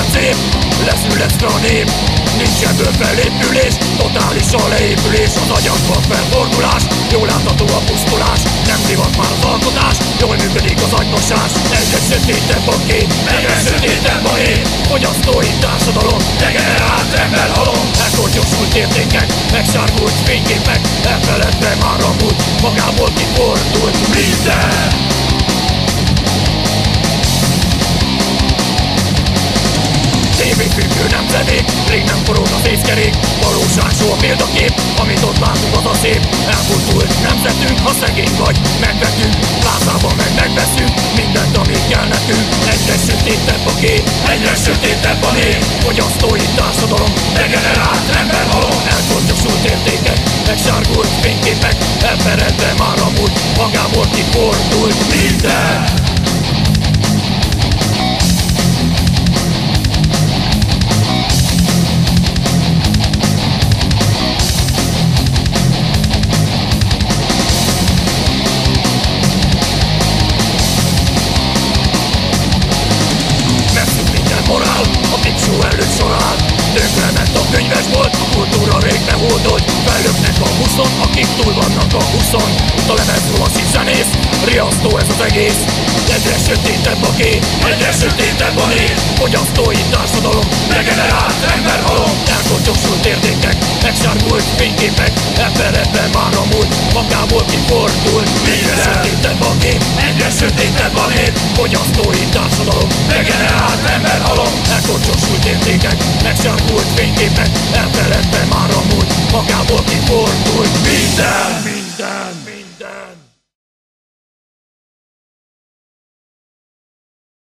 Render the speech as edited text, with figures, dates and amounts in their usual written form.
minden szép, leszületre a nép. Nincs ebből felépülés, totális a leépülés. Az agyakban felfordulás, jól látható a pusztulás. Nem divat már az alkotás, jól működik az agynosás. Egyre sötétebb a kép, egyre sötétebb a hét. Fogyasztói társadalom, degenerált emberhalom. Elkortyosult értékek, megsárgult fényképek. Elfeledve már a múlt, magából kifordult minden. Tévéfüggő nemzedék, rég nem forog az észkerék. Valóság soha példakép, amit ott látunk az a szép. Elfordult nemzetünk, ha szegény vagy, megvetünk. Lázában megveszünk mindent, ami kell nekünk. Egyre sötétebb a kép, egyre sötétebb a nép. Fogyasztói társadalom, degenerált emberhalom. Elkortyosult értékek, megsárgult fényképek. Elfeledve már a múlt, magából kifordult minden. Tönkre a könyvesbolt, a kultúra rég megoldott. Fejlőknek a 20, akik túl vannak a 20-on. Itt a lemezról a zenész, riasztó ez az egész. Egyre sötétebb a kép, egyre sötétebb a nép. Fogyasztói társadalom, degenerált emberhalom. Elkortyosult értékek, megsárgult fényképek. Elfeledve már a múlt, magából kifordult. Egyre sötétebb a kép, egyre sötétebb a nép. Fogyasztói társadalom, degenerált emberhalom. Elkortyosult értékek, megsárgult fényképek. Elfeledve már a múlt, magából kifordult minden.